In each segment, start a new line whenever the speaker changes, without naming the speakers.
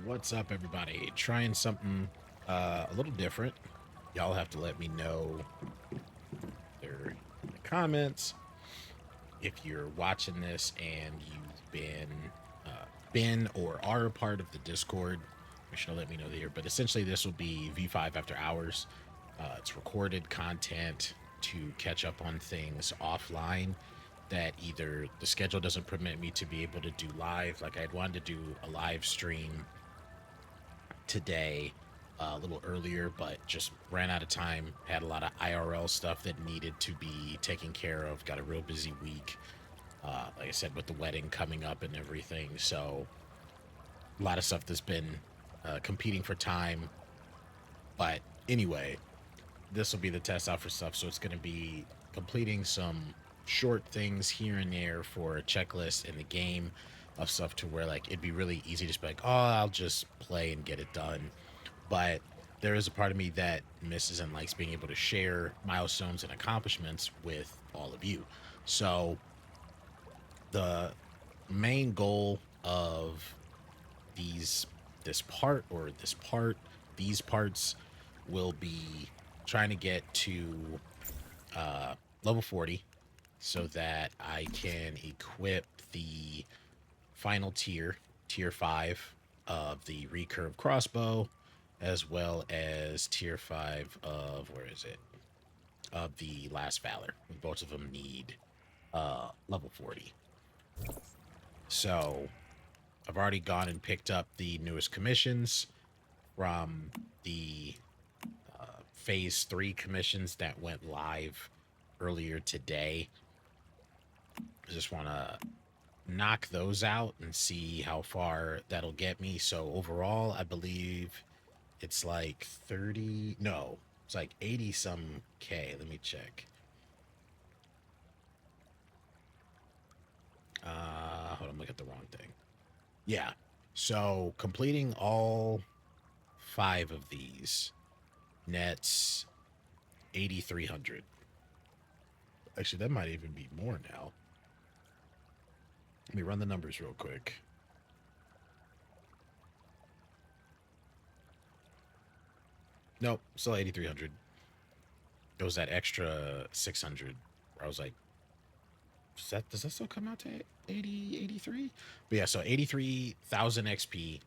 What's up, everybody? Trying something a little different. Y'all have to let me know there in the comments if you're watching this and you've been or are a part of the Discord. You should let me know here. But essentially, this will be V5 After Hours. It's recorded content to catch up on things offline that either the schedule doesn't permit me to be able to do live. Like I'd wanted to do a live stream today a little earlier, but just ran out of time. Had a lot of IRL stuff that needed to be taken care of. Got a real busy week. Like I said, with the wedding coming up and everything. So a lot of stuff that's been competing for time. But anyway, this will be the test out for stuff. So it's going to be completing some short things here and there for a checklist in the game of stuff to where like it'd be really easy to just be like, oh, I'll just play and get it done. But there is a part of me that misses and likes being able to share milestones and accomplishments with all of you. So the main goal of these this part or this part these parts will be trying to get to level 40 so that I can equip the final tier 5 of the recurve crossbow, as well as tier 5 of, where is it, of the last valor. Both of them need level 40. So I've already gone and picked up the newest commissions from the phase 3 commissions that went live earlier today. I just want to knock those out and see how far that'll get me. So overall, I believe it's like 30, no, it's like 80 some K. Let me check. Hold on, look at the wrong thing. Yeah. So completing all 5 of these nets 8,300. Actually, that might even be more now. Let me run the numbers real quick. Nope, still 8,300. It was that extra 600 where I was like, does that still come out to 80, 83? But yeah, so 83,000 XP.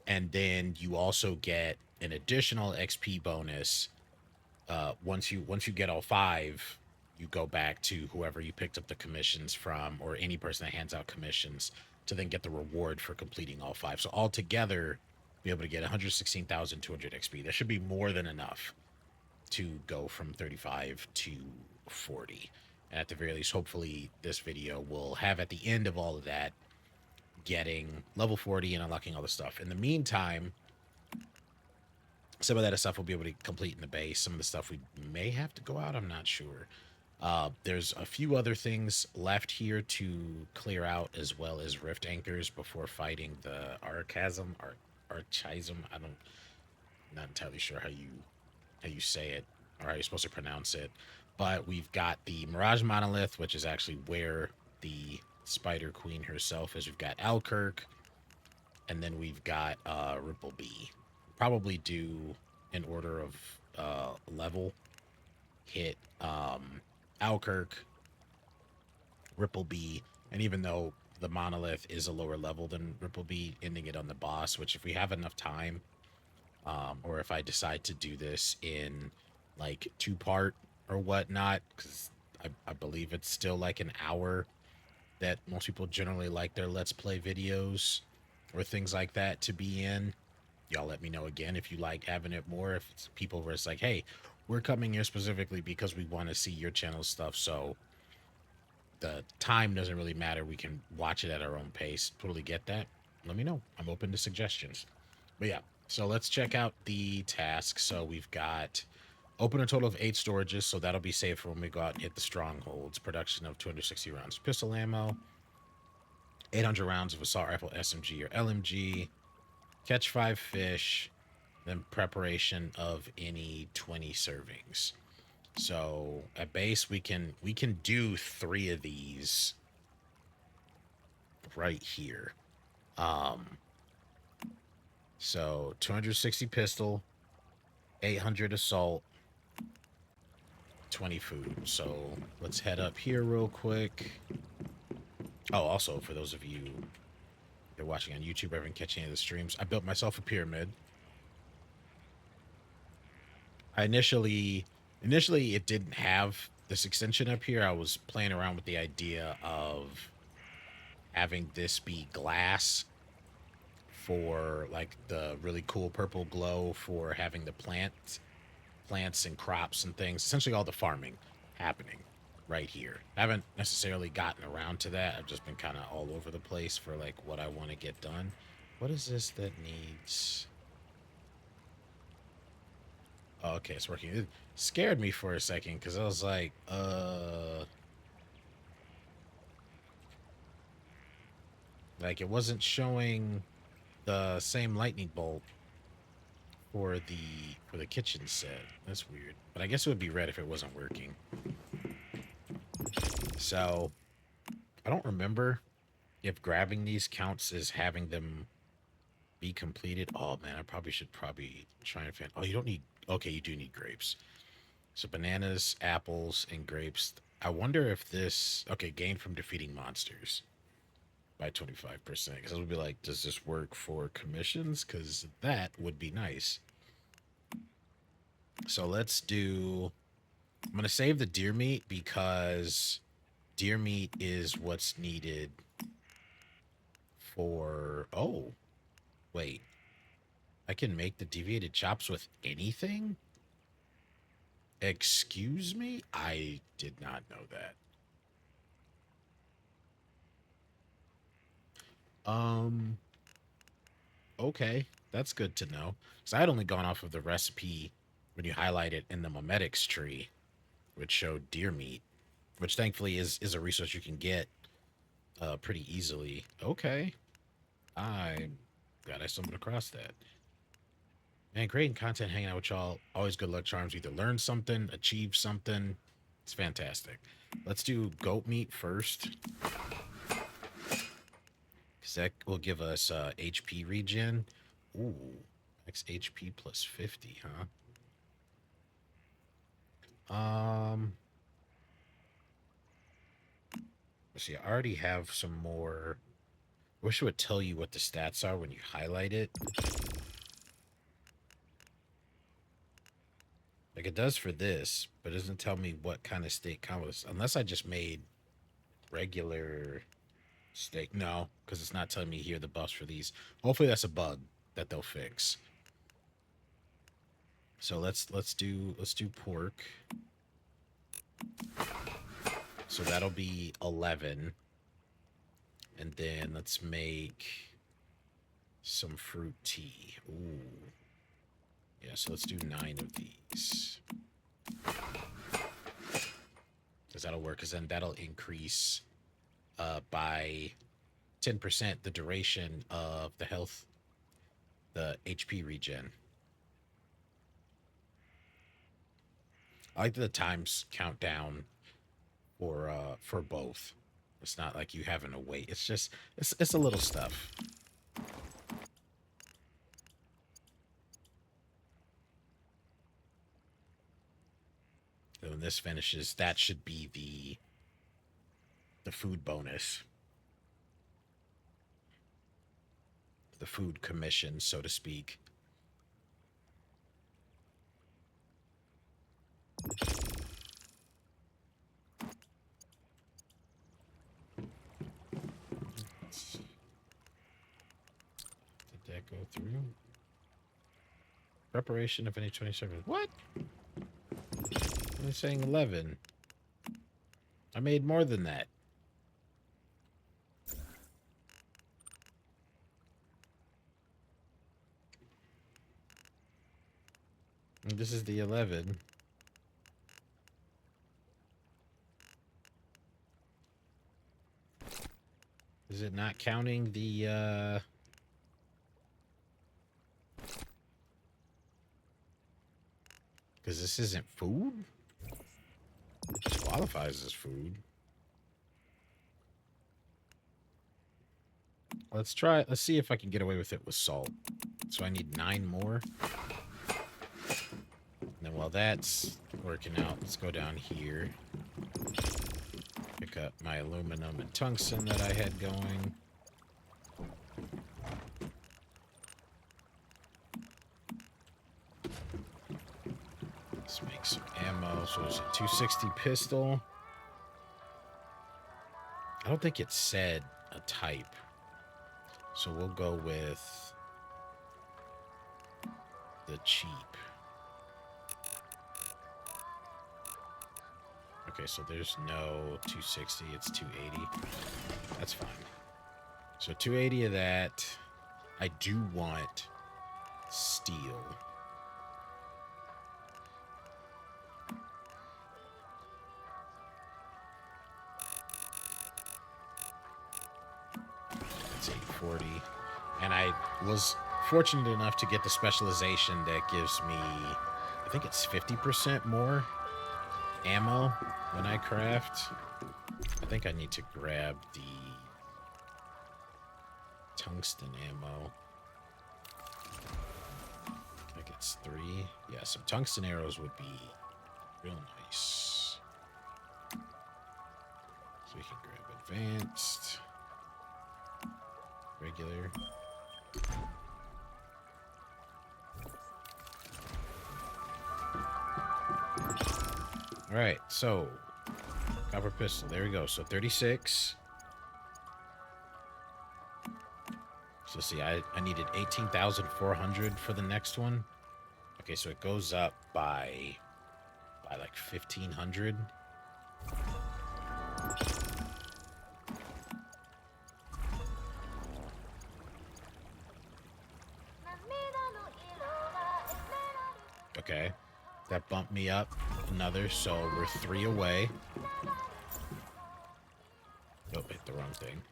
And then you also get an additional XP bonus. Once you get all 5, you go back to whoever you picked up the commissions from, or any person that hands out commissions, to then get the reward for completing all 5. So altogether, be able to get 116,200 XP. That should be more than enough to go from 35 to 40. And at the very least, hopefully this video will have at the end of all of that getting level 40 and unlocking all the stuff. In the meantime, some of that stuff we'll be able to complete in the base. Some of the stuff we may have to go out, I'm not sure. There's a few other things left here to clear out, as well as rift anchors before fighting the archasm. I'm not entirely sure how you say it or how you're supposed to pronounce it. But we've got the Mirage Monolith, which is actually where the Spider Queen herself is. We've got Alkirk, and then we've got Ripple B. Probably do in order of level. Hit Alkirk, Ripple B, and even though the Monolith is a lower level than Ripple B, ending it on the boss, which if we have enough time, or if I decide to do this in like 2-part or whatnot, because I believe it's still like an hour that most people generally like their Let's Play videos or things like that to be in. Y'all let me know again if you like having it more. If it's people where it's like, hey, we're coming here specifically because we want to see your channel stuff. So the time doesn't really matter. We can watch it at our own pace. Totally get that. Let me know. I'm open to suggestions. But yeah, so let's check out the task. So we've got open a total of 8 storages. So that'll be safe for when we go out and hit the strongholds. Production of 260 rounds of pistol ammo, 800 rounds of assault rifle, SMG or LMG, catch 5 fish, then preparation of any 20 servings. So at base we can do 3 of these right here. So 260 pistol, 800 assault, 20 food. So let's head up here real quick. Oh, also for those of you that are watching on YouTube, I haven't catch any of the streams. I built myself a pyramid. I initially it didn't have this extension up here. I was playing around with the idea of having this be glass for like the really cool purple glow for having the plants and crops and things, essentially all the farming happening right here. I haven't necessarily gotten around to that. I've just been kind of all over the place for like what I want to get done. What is this that needs? Oh, okay, it's working. It scared me for a second because I was like it wasn't showing the same lightning bolt for the kitchen set. That's weird. But I guess it would be red if it wasn't working. So I don't remember if grabbing these counts as having them be completed. Oh man, I probably should try and find. Oh, you don't need. Okay, you do need grapes. So bananas, apples, and grapes. I wonder if this. Okay, gain from defeating monsters by 25%. Because I would be like, does this work for commissions? Because that would be nice. So let's do. I'm gonna save the deer meat because deer meat is what's needed for. Oh, wait. I can make the deviated chops with anything? Excuse me? I did not know that. Um, okay. That's good to know. So I had only gone off of the recipe when you highlight it in the memetics tree, which showed deer meat, which thankfully is a resource you can get pretty easily. Okay. I'm glad I stumbled across that. Man, creating content, hanging out with y'all, always good luck charms. Either learn something, achieve something. It's fantastic. Let's do goat meat first, because that will give us HP regen. Ooh, max HP plus 50, huh? Let's see. I already have some more. I wish it would tell you what the stats are when you highlight it. Like it does for this, but it doesn't tell me what kind of steak combos. Unless I just made regular steak. No, because it's not telling me here the buffs for these. Hopefully that's a bug that they'll fix. So let's do pork. So that'll be 11. And then let's make some fruit tea. Ooh. Yeah, so let's do 9 of these. Because that'll work, because then that'll increase by 10% the duration of the HP regen. I like the times count down for both. It's not like you having to wait. It's just it's a little stuff. And when this finishes, that should be the food bonus. The food commission, so to speak. Did that go through? Preparation of any 27. What? I'm saying 11. I made more than that. And this is the 11. Is it not counting the because this isn't food? It qualifies as food. Let's see if I can get away with it with salt. So I need 9 more. And then while that's working out, let's go down here. Pick up my aluminum and tungsten that I had going. Let's make some ammo. So there's a 260 pistol. I don't think it said a type. So we'll go with the cheap. Okay, so there's no 260, it's 280. That's fine. So 280 of that. I do want steel. That's 840. And I was fortunate enough to get the specialization that gives me, I think it's 50% more ammo when I craft. I think I need to grab the tungsten ammo. I think it's 3. Yeah, some tungsten arrows would be real nice. So we can grab advanced, regular. All right, so copper pistol. There we go. So 36. So see, I needed 18,400 for the next one. Okay, so it goes up by like 1,500. Okay, that bumped me up another, so we're 3 away. Oh, hit the wrong thing.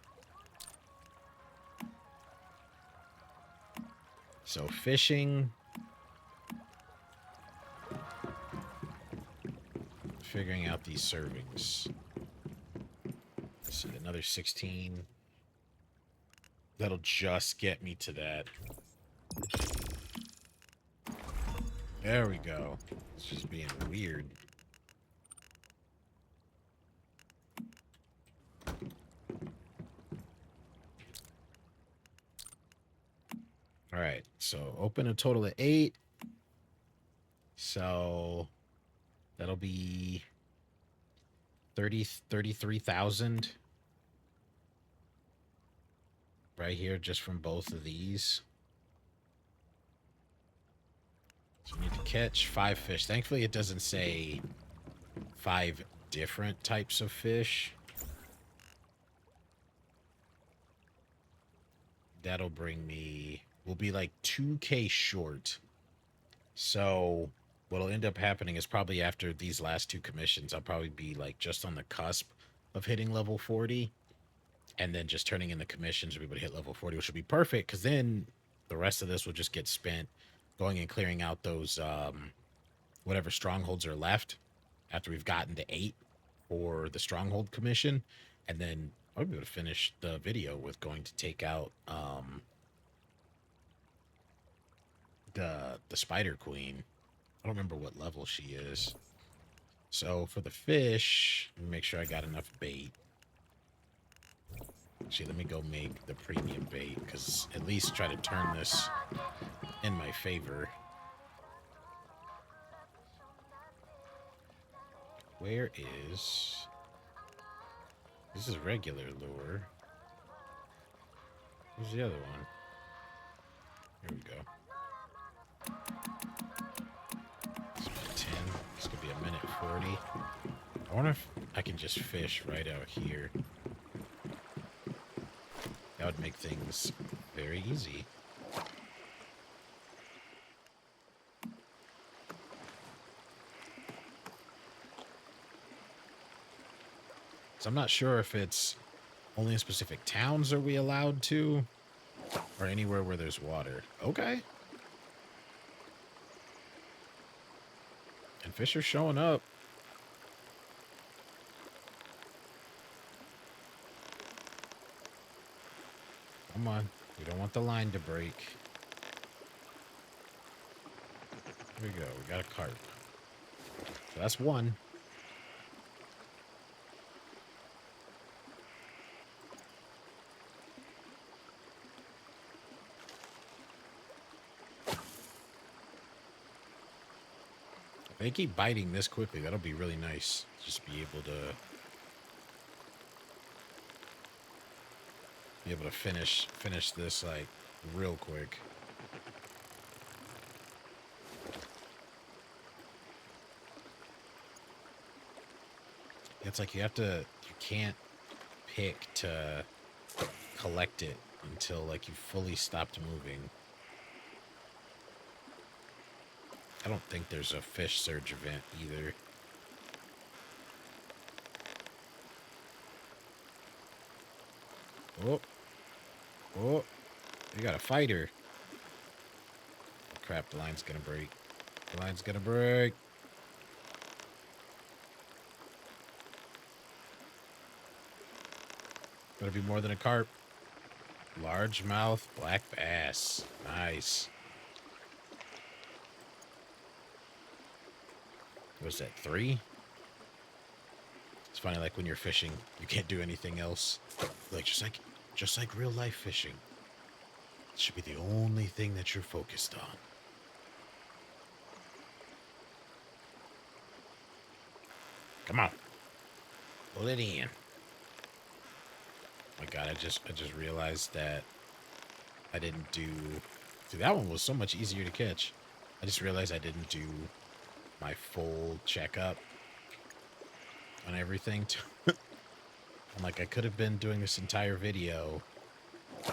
So fishing. Figuring out these servings. Let's see, another 16. That'll just get me to that. There we go. It's just being weird. All right, so open a total of 8. So that'll be 33,000 right here just from both of these. So we need to catch 5 fish. Thankfully, it doesn't say 5 different types of fish. That'll bring me... We'll be like 2K short. So what'll end up happening is probably after these last 2 commissions, I'll probably be like just on the cusp of hitting level 40. And then just turning in the commissions, we'll be able to hit level 40, which would be perfect, because then the rest of this will just get spent going and clearing out those whatever strongholds are left after we've gotten to 8 for the stronghold commission. And then I'll be able to finish the video with going to take out the spider queen. I don't remember what level she is. So for the fish, let me make sure I got enough bait. Actually, let me go make the premium bait, because at least try to turn this in my favor. Where is... This is regular lure. Where's the other one? Here we go. This is 10. This could be a minute 40. I wonder if I can just fish right out here. That would make things very easy. So I'm not sure if it's only in specific towns are we allowed to, or anywhere where there's water. Okay. And fish are showing up. Come on. We don't want the line to break. There we go. We got a carp. So that's one. If they keep biting this quickly, that'll be really nice. Just be able to finish this like real quick. It's like you can't pick to collect it until like you fully stopped moving. I don't think there's a fish surge event either. Oh, oh, you got a fighter. Crap, the line's gonna break. The line's gonna break. Better be more than a carp. Largemouth black bass. Nice. Was that 3? It's funny, like when you're fishing, you can't do anything else. Like just like real life fishing. It should be the only thing that you're focused on. Come on. Pull it in. Oh my god, I just realized that I didn't do... Dude, that one was so much easier to catch. I just realized I didn't do my full checkup on everything. I'm like, I could have been doing this entire video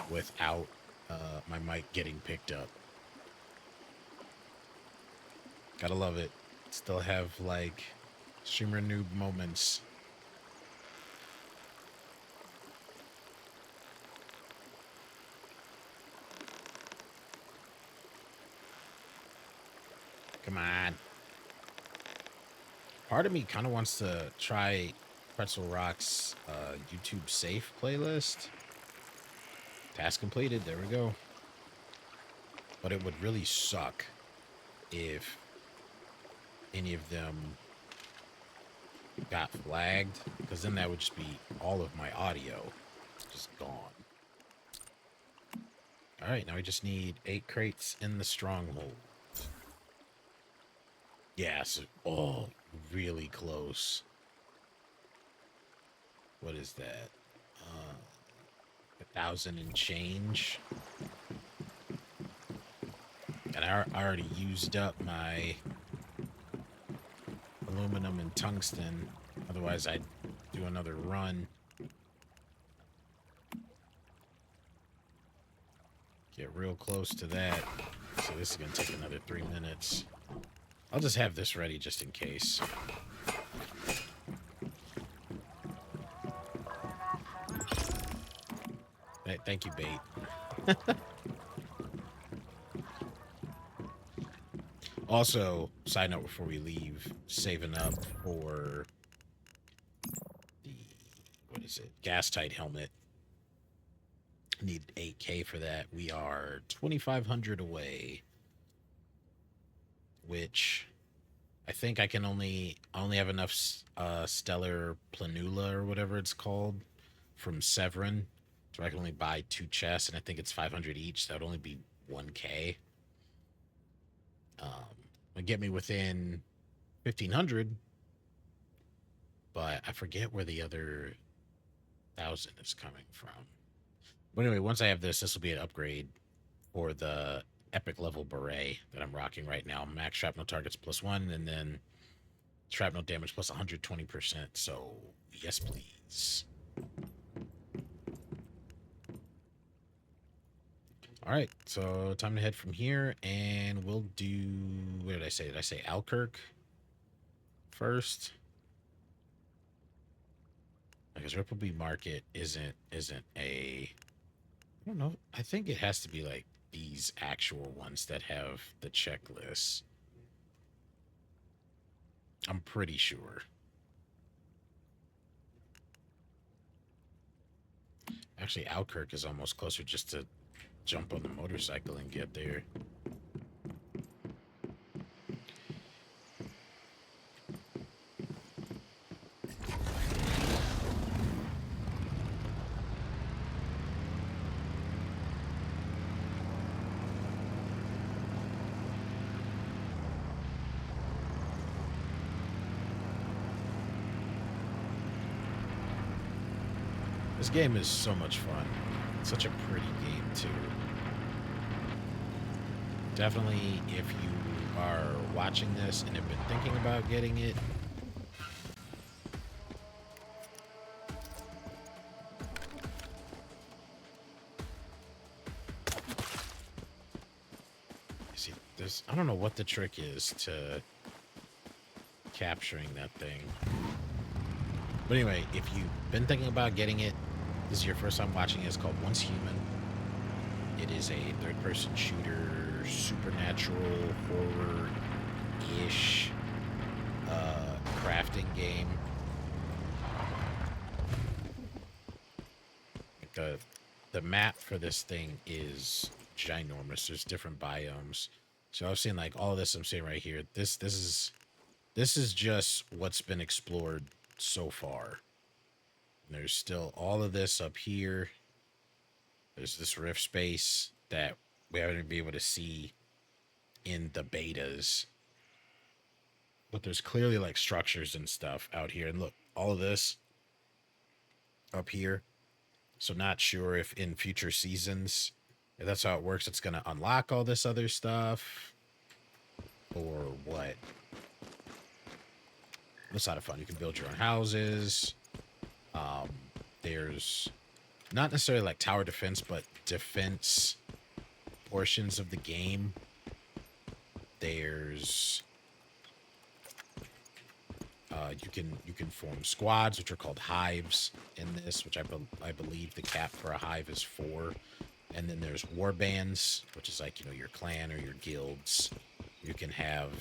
without my mic getting picked up. Gotta love it. Still have, like, streamer noob moments. Come on. Part of me kind of wants to try Pretzel Rock's YouTube Safe playlist. Task completed. There we go. But it would really suck if any of them got flagged, because then that would just be all of my audio just gone. All right, now we just need 8 crates in the stronghold. Yeah, so, oh, really close. What is that? 1,000 and change. And I already used up my aluminum and tungsten. Otherwise, I'd do another run. Get real close to that. So this is going to take another 3 minutes. I'll just have this ready just in case. Hey, thank you, bait. Also, side note before we leave, saving up for the, what is it, gas tight helmet. Need 8K for that. We are 2,500 away, which I think I only have enough stellar planula or whatever it's called from Severin, so I can only buy 2 chests, and I think it's 500 each. So that would only be 1K. Would get me within 1,500, but I forget where the other 1,000 is coming from. But anyway, once I have this will be an upgrade for the epic level beret that I'm rocking right now. Max shrapnel targets +1, and then shrapnel damage plus 120%. So yes, please. All right, so time to head from here, and we'll do, what did I say? Did I say Alkirk first? Because Rippleby Market isn't a, I don't know. I think it has to be like these actual ones that have the checklist. I'm pretty sure. Actually, Alkirk is almost closer just to jump on the motorcycle and get there. This game is so much fun. It's such a pretty game too. Definitely, if you are watching this and have been thinking about getting it, see, I don't know what the trick is to capturing that thing. But anyway, if you've been thinking about getting it, this is your first time watching it, it's called Once Human. It is a third-person shooter, supernatural, horror-ish crafting game. The map for this thing is ginormous. There's different biomes. So I've seen like all this I'm seeing right here. This is just what's been explored so far. And there's still all of this up here. There's this rift space that we haven't been able to see in the betas. But there's clearly like structures and stuff out here. And look, all of this up here. So not sure if in future seasons, if that's how it works, it's going to unlock all this other stuff or what. It's a lot of fun. You can build your own houses. There's not necessarily like tower defense, but defense portions of the game. There's you can form squads, which are called hives in this, which I believe the cap for a hive is 4. And then there's war bands, which is like, you know, your clan or your guilds. You can have,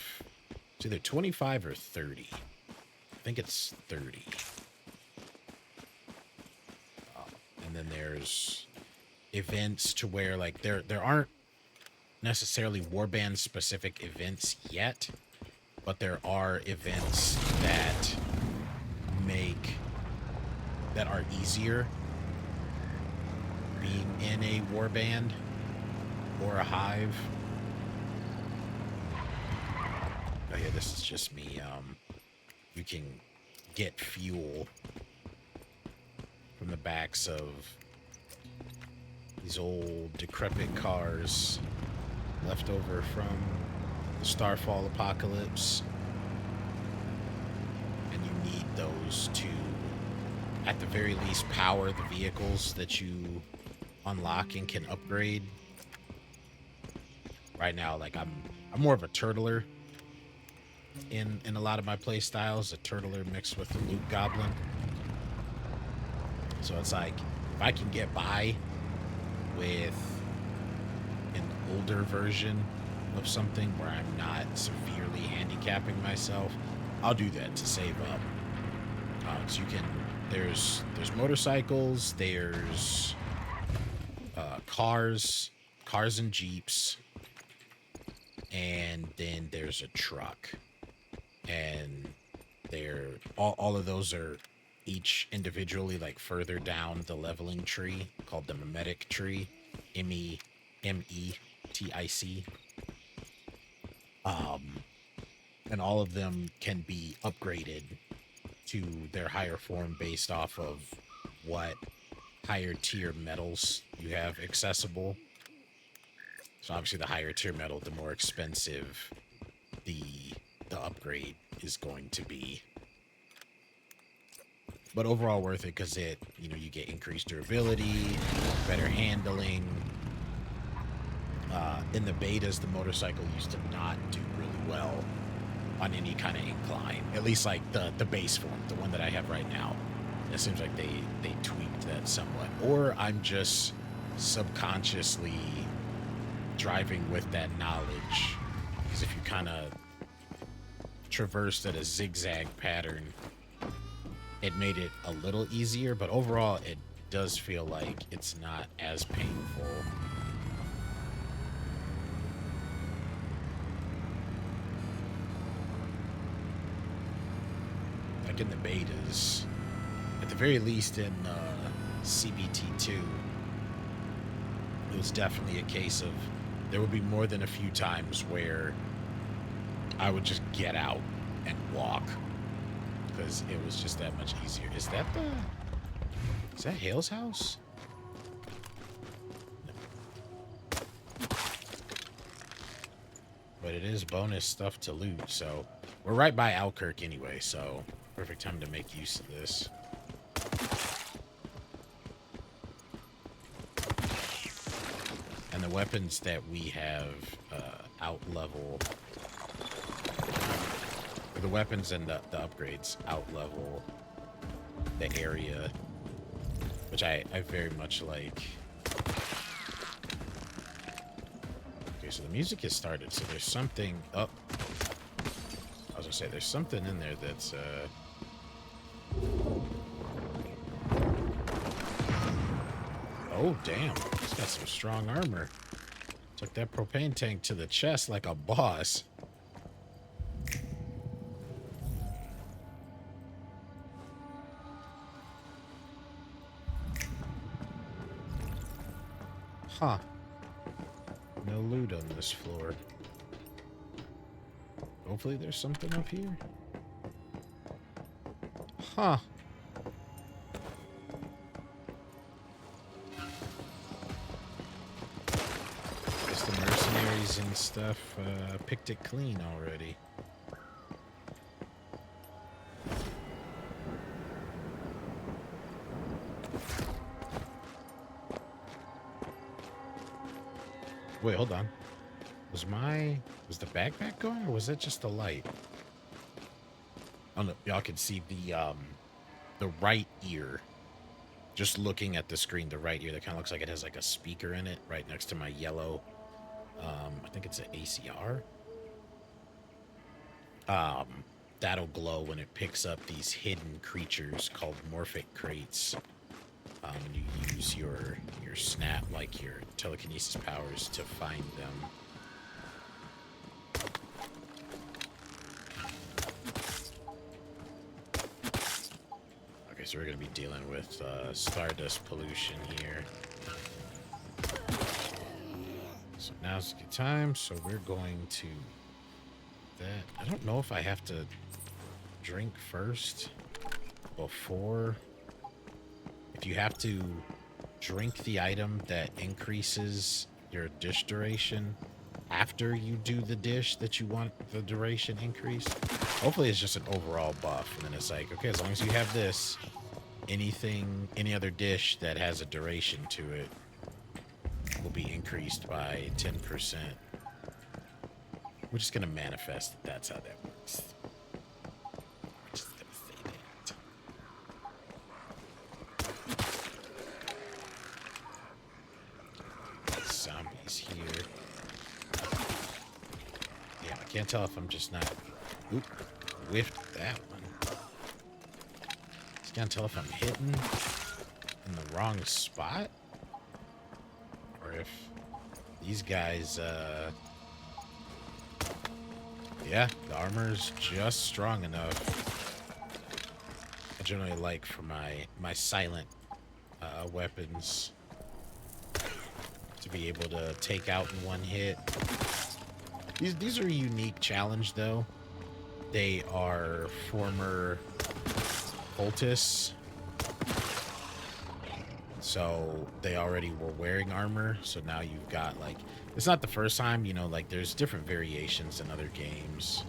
it's either 25 or 30. I think it's 30. And then there's events to where like there aren't necessarily warband specific events yet, but there are events that are easier being in a warband or a hive. Oh yeah, this is just me. You can get fuel from the backs of these old decrepit cars left over from the Starfall apocalypse. And you need those to, at the very least, power the vehicles that you unlock and can upgrade. Right now, like I'm more of a turtler in a lot of my play styles, a turtler mixed with the loot goblin. So it's like, if I can get by with an older version of something where I'm not severely handicapping myself, I'll do that to save up. So you can, there's motorcycles, there's cars and jeeps, and then there's a truck. And they're all of those are each individually like further down the leveling tree called the mimetic tree, MEMETIC. And all of them can be upgraded to their higher form based off of what higher tier metals you have accessible. So obviously the higher tier metal, the more expensive the upgrade is going to be. But overall worth it because it, you know, you get increased durability, better handling. In the betas, the motorcycle used to not do really well on any kind of incline. At least like the base form, the one that I have right now. It seems like they tweaked that somewhat. Or I'm just subconsciously driving with that knowledge. Because if you kind of traversed at a zigzag pattern, it made it a little easier, but overall it does feel like it's not as painful. Like in the betas, at the very least in CBT2, it was definitely a case of there would be more than a few times where I would just get out and walk because it was just that much easier. Is that the... Is that Hale's house? No. But it is bonus stuff to loot, so we're right by Alkirk anyway, so perfect time to make use of this. And the weapons that we have out-level... The weapons and the upgrades out-level the area, which I very much like. Okay, so the music has started, so there's something up. I was gonna say, there's something in there that's... Oh, damn. He's got some strong armor. Took that propane tank to the chest like a boss. Huh. No loot on this floor. Hopefully there's something up here. Huh. Guess the mercenaries and stuff picked it clean already. Wait, hold on. Was the backpack going, or was that just the light? Oh no, y'all can see the right ear. Just looking at the screen, the right ear, that kind of looks like it has like a speaker in it, right next to my yellow. I think it's an ACR. That'll glow when it picks up these hidden creatures called morphic crates. And you use your snap, like your telekinesis powers, to find them. Okay, so we're going to be dealing with stardust pollution here. So now's a good time, so we're going to... I don't know if I have to drink first before... If you have to drink the item that increases your dish duration after you do the dish that you want the duration increased. Hopefully it's just an overall buff, and then it's like, okay, as long as you have this, any other dish that has a duration to it will be increased by 10%. We're just gonna manifest that that's how that works. We're just gonna say that. Zombies here. Yeah, I can't tell if I'm just not... Oop, whiffed that one. Just can't tell if I'm hitting in the wrong spot, or if these guys, yeah, the armor's just strong enough. I generally like for my silent weapons to be able to take out in one hit. These are a unique challenge, though. They are former cultists, so they already were wearing armor. So now you've got, like, it's not the first time, you know, like there's different variations in other games.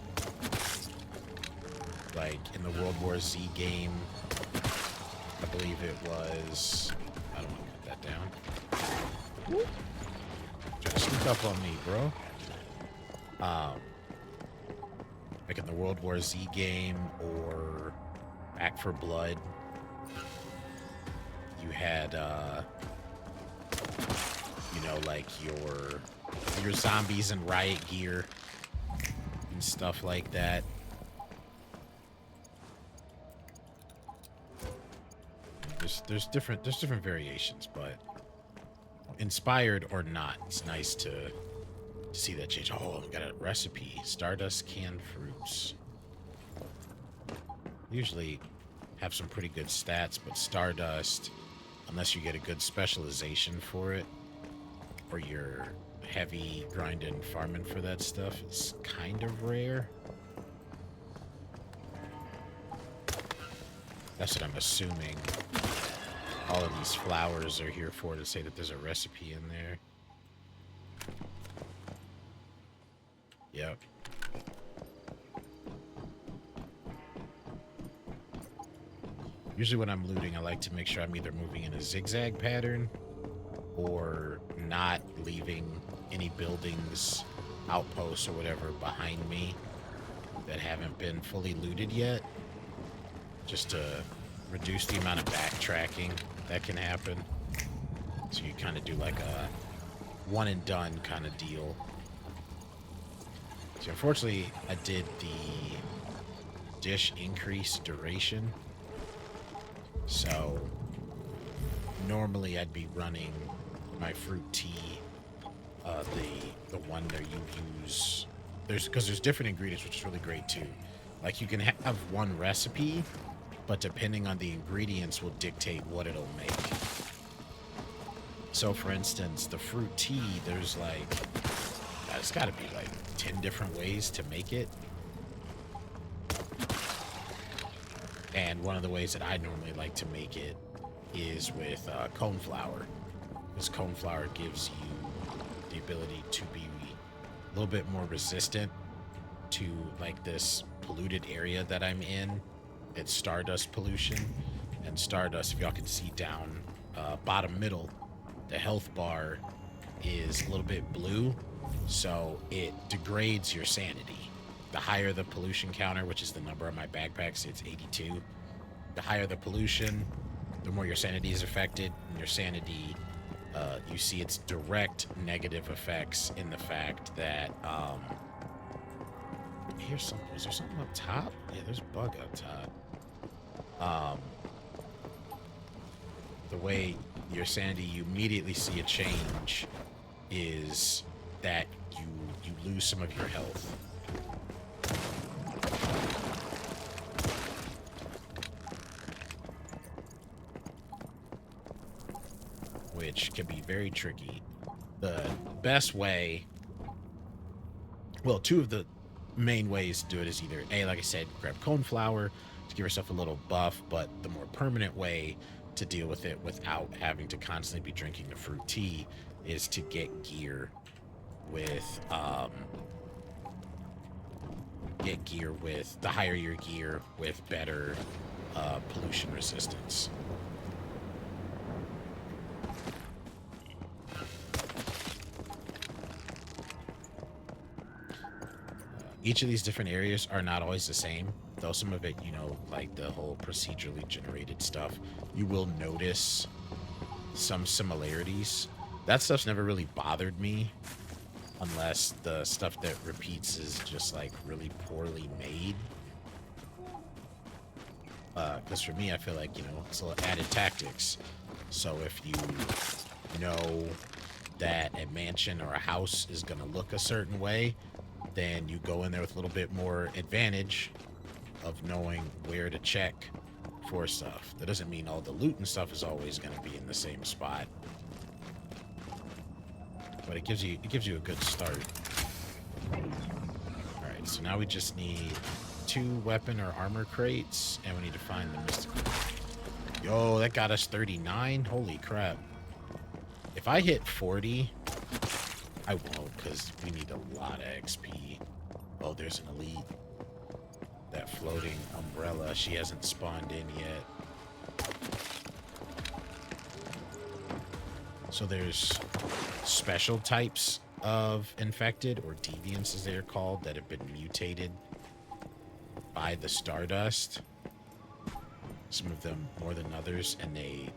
Like in the World War Z game, I believe it was, I don't want to put that down. Try to sneak up on me, bro. Like in the World War Z game or Back for Blood, you had, you know, like your zombies in riot gear and stuff like that. There's different variations, but inspired or not, it's nice to see that change. Oh, I got a recipe. Stardust canned fruits. Usually have some pretty good stats, but Stardust, unless you get a good specialization for it, or you're heavy grinding farming for that stuff, it's kind of rare. That's what I'm assuming. all of these flowers are here for to say that there's a recipe in there. Yep. Usually when I'm looting, I like to make sure I'm either moving in a zigzag pattern or not leaving any buildings, outposts, or whatever behind me that haven't been fully looted yet, just to reduce the amount of backtracking that can happen. So you kind of do like a one and done kind of deal. So unfortunately, I did the dish increase duration. So normally I'd be running my fruit tea, the one that you use. Because there's different ingredients, which is really great too. Like you can have one recipe, but depending on the ingredients will dictate what it'll make. So for instance, the fruit tea, there's like, it's got to be like 10 different ways to make it. And one of the ways that I normally like to make it is with cone flour. Because cone flour gives you the ability to be a little bit more resistant to like this polluted area that I'm in. It's stardust pollution. And stardust, if y'all can see down bottom middle, the health bar is a little bit blue. So it degrades your sanity. The higher the pollution counter, which is the number on my backpack, so it's 82. The higher the pollution, the more your sanity is affected. And your sanity, you see its direct negative effects in the fact that, here's something. Is there something up top? Yeah, there's a bug up top. The way your sanity, you immediately see a change is that you lose some of your health. Which can be very tricky. The best way, well, two of the main ways to do it is either A, like I said, grab cone flour to give yourself a little buff, but the more permanent way to deal with it without having to constantly be drinking the fruit tea is to get gear with the higher your gear with better pollution resistance. Each of these different areas are not always the same, though some of it, you know, like the whole procedurally generated stuff, you will notice some similarities. That stuff's never really bothered me unless the stuff that repeats is just like really poorly made. Because for me, I feel like, you know, it's a little added tactics. So if you know that a mansion or a house is going to look a certain way, then you go in there with a little bit more advantage of knowing where to check for stuff. That doesn't mean all the loot and stuff is always going to be in the same spot, but it gives you a good start. All right, so now we just need 2 weapon or armor crates, and we need to find the mystical. Yo, that got us 39. Holy crap! If I hit 40. I won't, because we need a lot of XP. Oh, there's an elite. That floating umbrella, she hasn't spawned in yet. So there's special types of infected, or deviants as they're called, that have been mutated by the stardust. Some of them more than others, and they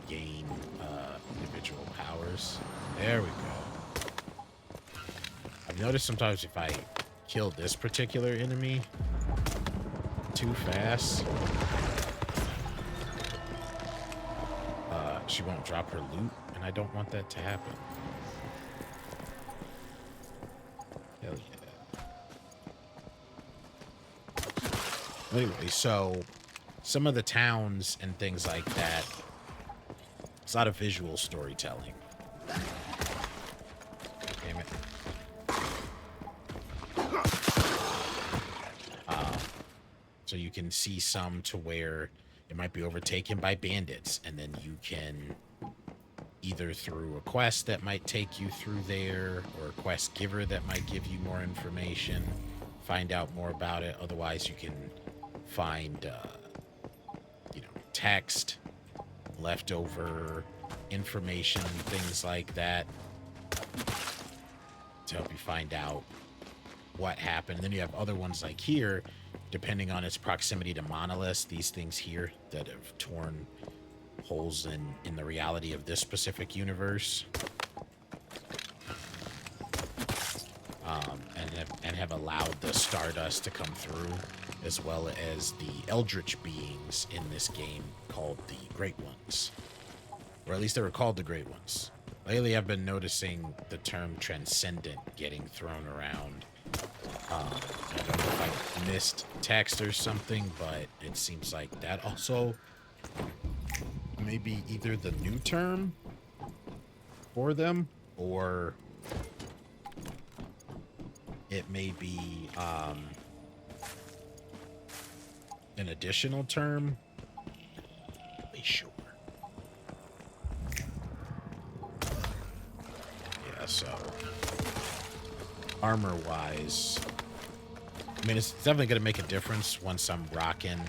gain individual powers. There we go. I've noticed sometimes if I kill this particular enemy too fast, she won't drop her loot, and I don't want that to happen. Hell yeah. Anyway, so some of the towns and things like that, it's a lot of visual storytelling. Damn it. So you can see some to where it might be overtaken by bandits, and then you can either through a quest that might take you through there, or a quest giver that might give you more information, find out more about it. Otherwise, you can find, text, leftover information, things like that, to help you find out what happened. And then you have other ones like here, depending on its proximity to monoliths, these things here that have torn holes in the reality of this specific universe, and have allowed the Stardust to come through, as well as the Eldritch beings in this game called the Great Ones, or at least they were called the Great Ones. Lately, I've been noticing the term Transcendent getting thrown around. I don't know if I missed text or something, but it seems like that also maybe either the new term for them, or it may be an additional term. Not really sure. Yeah, so armor wise, I mean, it's definitely going to make a difference once I'm rocking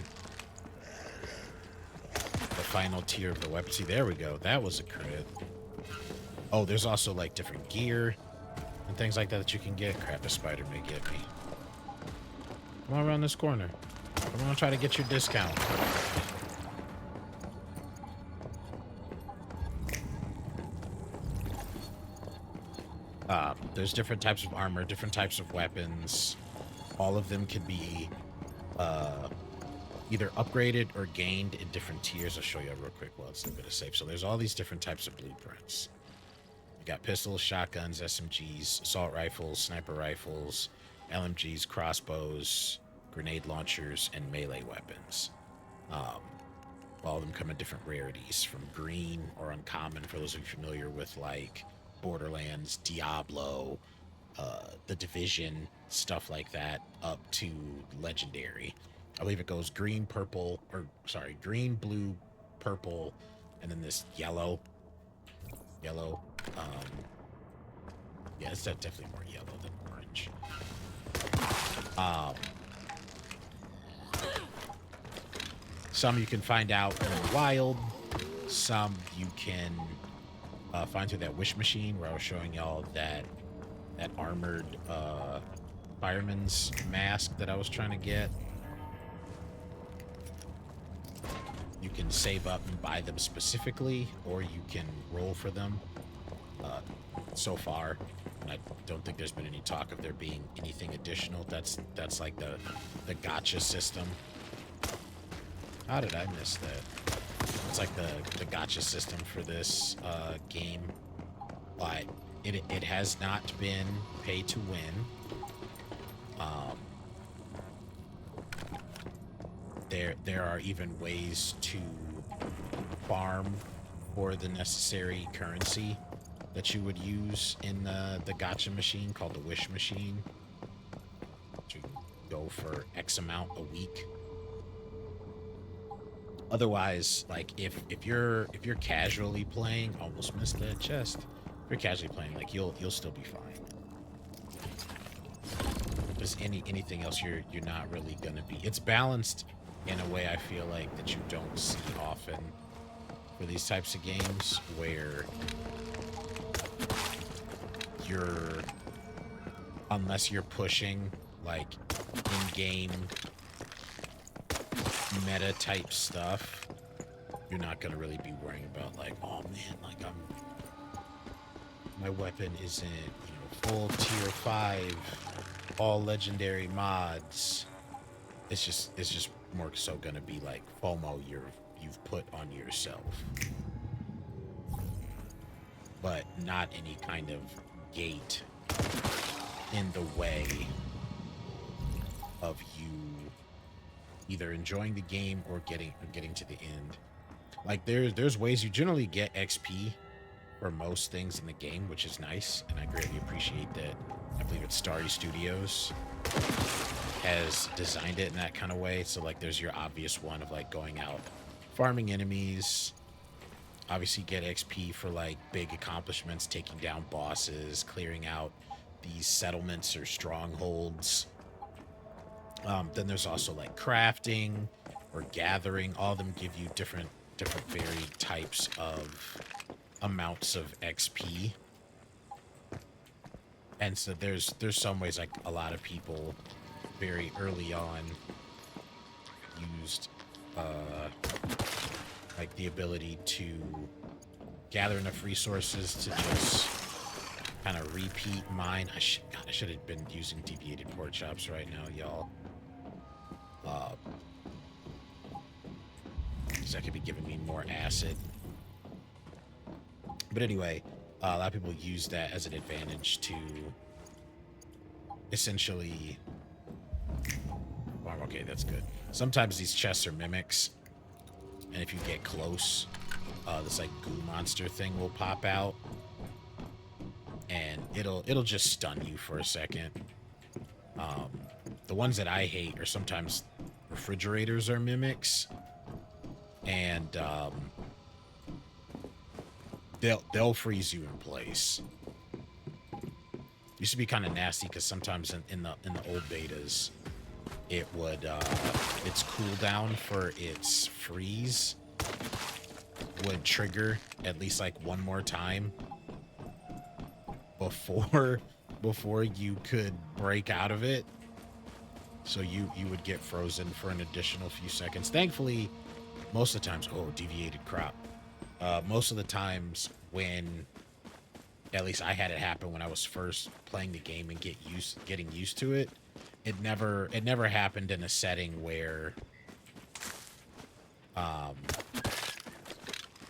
the final tier of the weapon. See, there we go. That was a crit. Oh, there's also like different gear and things like that you can get. Crap, a spider may get me. Come on around this corner. I'm going to try to get your discount. There's different types of armor, different types of weapons. All of them can be either upgraded or gained in different tiers. I'll show you real quick while it's a bit of safe. So there's all these different types of blueprints. You got pistols, shotguns, SMGs, assault rifles, sniper rifles, LMGs, crossbows, grenade launchers, and melee weapons. All of them come in different rarities, from green or uncommon, for those of you familiar with like Borderlands, Diablo, The Division, stuff like that, up to legendary. I believe it goes green, purple, or sorry, green, blue, purple, and then this yellow. Yeah, it's definitely more yellow than orange. Some you can find out in the wild. Some you can find through that wish machine where I was showing y'all that armored fireman's mask that I was trying to get. You can save up and buy them specifically, or you can roll for them. So far, I don't think there's been any talk of there being anything additional. That's like the gacha system. How did I miss that? It's like the gacha system for this game, but it has not been pay to win. There are even ways to farm for the necessary currency that you would use in the gacha machine called the wish machine. You can go for X amount a week. Otherwise, like if you're casually playing, almost missed that chest. If you're casually playing, like you'll still be fine. If there's anything else, you're not really gonna be. It's balanced in a way I feel like that you don't see often for these types of games, where unless you're pushing like in-game meta type stuff, you're not gonna really be worrying about like, oh man, like my weapon isn't, full tier 5, all legendary mods. It's just more so gonna be like FOMO you've put on yourself, but not any kind of gate in the way of you either enjoying the game or getting to the end. Like there's ways you generally get XP for most things in the game, which is nice, and I greatly appreciate that. I believe it's Starry Studios has designed it in that kind of way. So like there's your obvious one of like going out farming enemies. Obviously get XP for like big accomplishments, taking down bosses, clearing out these settlements or strongholds. Then there's also like crafting or gathering. All of them give you different varied types of amounts of XP. And so there's some ways like a lot of people very early on used like the ability to gather enough resources to just kind of repeat mine. I should have been using deviated pork chops right now, y'all. Because that could be giving me more acid. But anyway, a lot of people use that as an advantage to essentially... Okay, that's good. Sometimes these chests are mimics, and if you get close, this like goo monster thing will pop out, and it'll just stun you for a second. The ones that I hate are sometimes refrigerators are mimics, and they'll freeze you in place. Used to be kind of nasty because sometimes in the old betas, it would its cooldown for its freeze would trigger at least like one more time before you could break out of it. So you would get frozen for an additional few seconds. Thankfully, most of the times, deviated crop. Most of the times when, at least I had it happen when I was first playing the game and getting used to it, it never happened in a setting where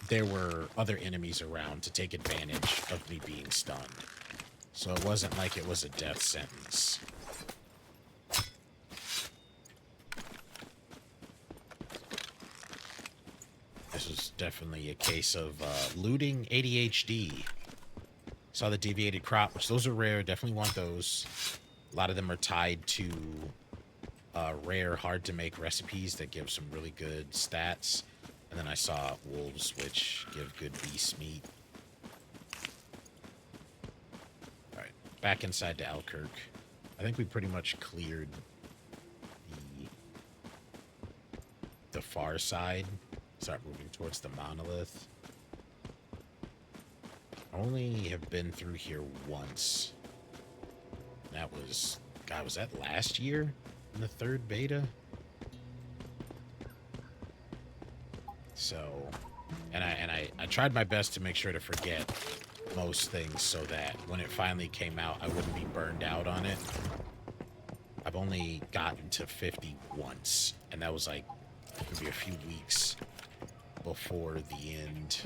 there were other enemies around to take advantage of me being stunned. So it wasn't like it was a death sentence. This was definitely a case of looting ADHD. Saw the deviated crop, which those are rare. Definitely want those. A lot of them are tied to rare, hard-to-make recipes that give some really good stats. And then I saw wolves, which give good beast meat. Alright, back inside to Alkirk. I think we pretty much cleared the far side. Start moving towards the monolith. I only have been through here once. That was, God, was that last year in the third beta? So, and I tried my best to make sure to forget most things so that when it finally came out, I wouldn't be burned out on it. I've only gotten to 50 once, and that was like maybe a few weeks before the end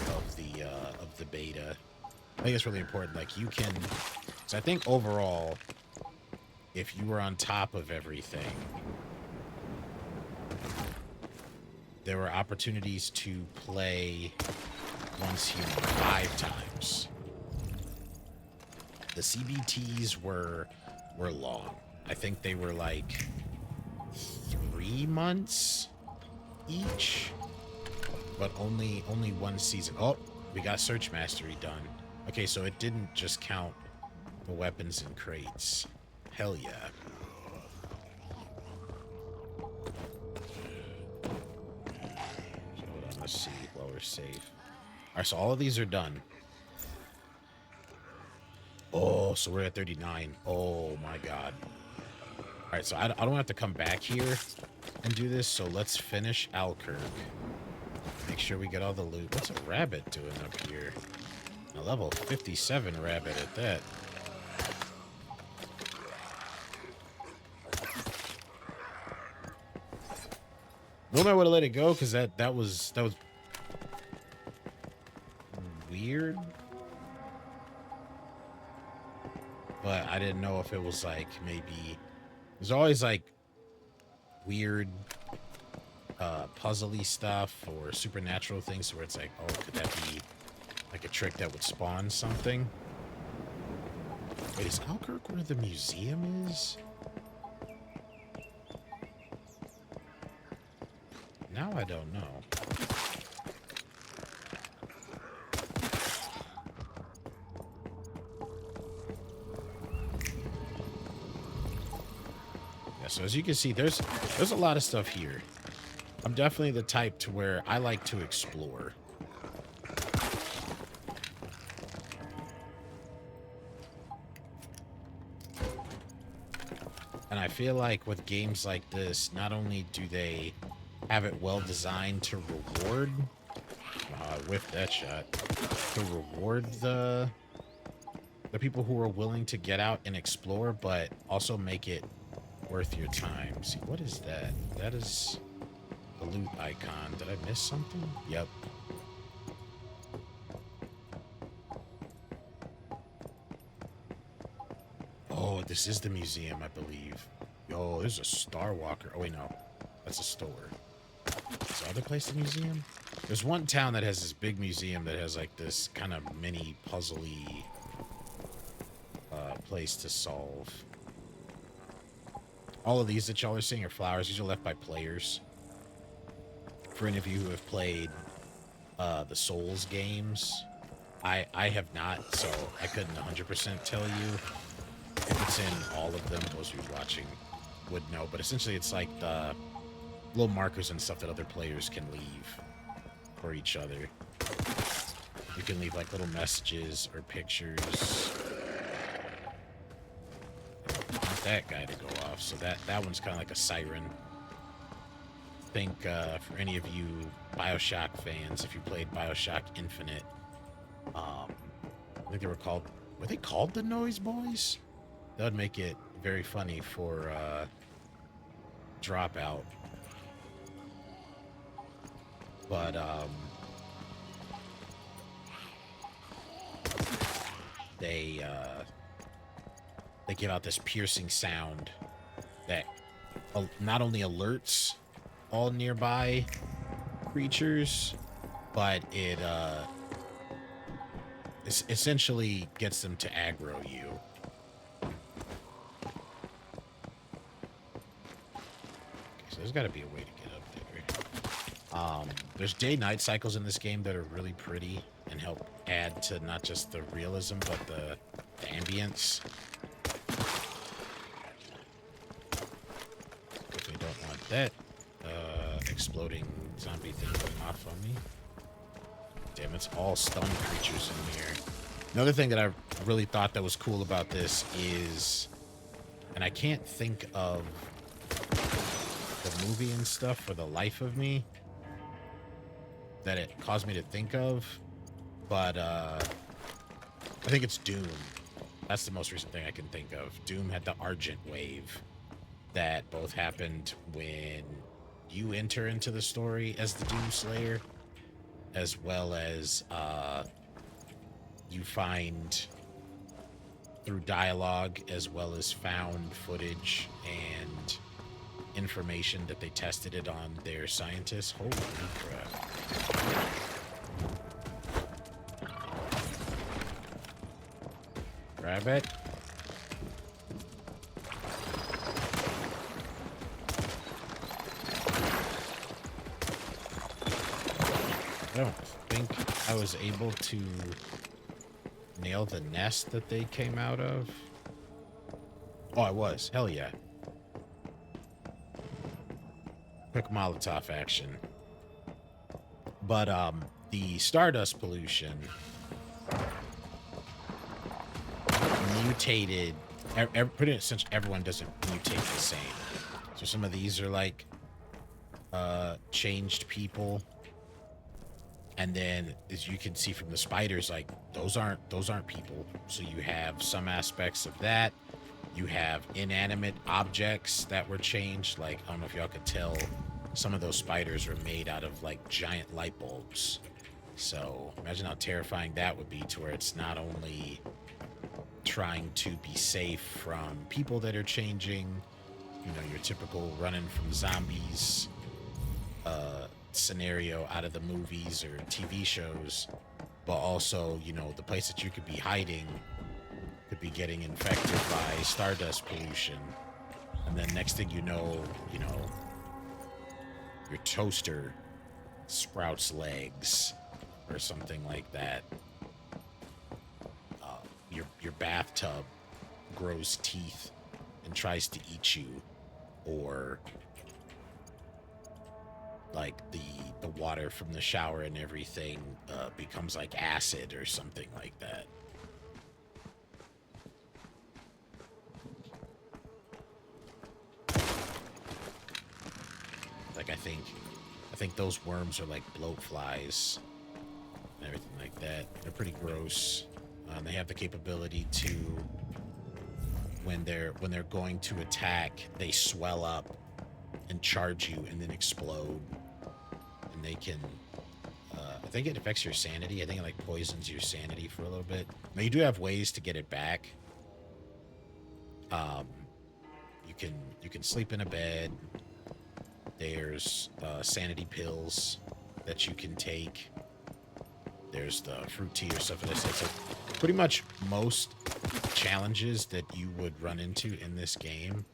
of the beta. I think it's really important. Like you can, so I think overall, if you were on top of everything, there were opportunities to play once human 5 times. The CBTs were long. I think they were like 3 months each, but only one season. Oh, we got search mastery done. Okay, so it didn't just count the weapons and crates. Hell yeah. So hold on, let's see while we're safe. Alright, so all of these are done. Oh, so we're at 39. Oh my god. Alright, so I don't have to come back here and do this, so let's finish Alkirk. Make sure we get all the loot. What's a rabbit doing up here? A level 57 rabbit at that. Normally I would have let it go because that was weird. But I didn't know if it was like maybe there's always like weird puzzly stuff or supernatural things where it's like, oh, could that be like a trick that would spawn something? Wait, is Alkirk where the museum is? Now I don't know. Yeah, so as you can see, there's a lot of stuff here. I'm definitely the type to where I like to explore. And I feel like with games like this, not only do they have it well designed to reward, whiff that shot, to reward the people who are willing to get out and explore, but also make it worth your time. See, what is that? That is a loot icon. Did I miss something? Yep. Oh, this is the museum, I believe. Yo, there's a Star Walker. Oh, wait, no. That's a store. Is the other place the museum? There's one town that has this big museum that has, like, this kind of mini puzzly place to solve. All of these that y'all are seeing are flowers. These are left by players. For any of you who have played the Souls games, I have not, so I couldn't 100% tell you if it's in all of them. Those of you watching would know, but essentially it's like the little markers and stuff that other players can leave for each other. You can leave like little messages or pictures. I want that guy to go off, so that one's kind of like a siren. Think for any of you BioShock fans, if you played BioShock Infinite, I think they were they called the Noise Boys? That would make it very funny for Dropout. But they give out this piercing sound that not only alerts all nearby creatures, but it essentially gets them to aggro you. Okay, so there's got to be a way to get up there. There's day-night cycles in this game that are really pretty and help add to not just the realism, but the ambience. Definitely don't want that exploding zombie thing going off on me. Damn, it's all stun creatures in here. Another thing that I really thought that was cool about this is, and I can't think of the movie and stuff for the life of me that it caused me to think of, but I think it's Doom. That's the most recent thing I can think of. Doom had the Argent Wave that both happened when you enter into the story as the Doom Slayer, as well as you find through dialogue, as well as found footage and information that they tested it on their scientists. Holy crap. Grab it. I don't think I was able to nail the nest that they came out of. Oh, I was. Hell yeah. Quick Molotov action. But the stardust pollution mutated. Pretty much everyone doesn't mutate the same. So some of these are like changed people. And then, as you can see from the spiders, like those aren't people. So you have some aspects of that. You have inanimate objects that were changed. Like, I don't know if y'all could tell, some of those spiders are made out of like giant light bulbs. So imagine how terrifying that would be, to where it's not only trying to be safe from people that are changing, you know, your typical running from zombies scenario out of the movies or TV shows, but also, you know, the place that you could be hiding could be getting infected by stardust pollution, and then next thing you know, your toaster sprouts legs or something like that. Your bathtub grows teeth and tries to eat you, or like the water from the shower and everything becomes like acid or something like that. Like I think those worms are like bloat flies and everything like that. They're pretty gross. They have the capability to, when they're going to attack, they swell up and charge you and then explode. And they can, I think it affects your sanity. I think it like poisons your sanity for a little bit. Now you do have ways to get it back. You can sleep in a bed. There's sanity pills that you can take. There's the fruit tea or stuff like that. So pretty much most challenges that you would run into in this game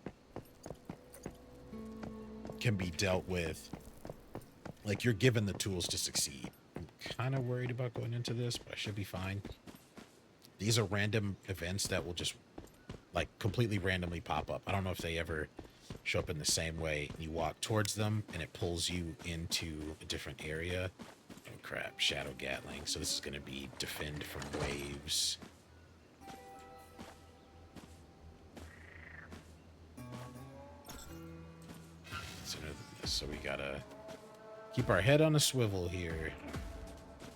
can be dealt with. Like, you're given the tools to succeed. I'm kind of worried about going into this, but I should be fine. These are random events that will just, like, completely randomly pop up. I don't know if they ever show up in the same way. You walk towards them, and it pulls you into a different area. Oh, crap. Shadow Gatling. So this is going to be defend from waves. So we gotta keep our head on a swivel here.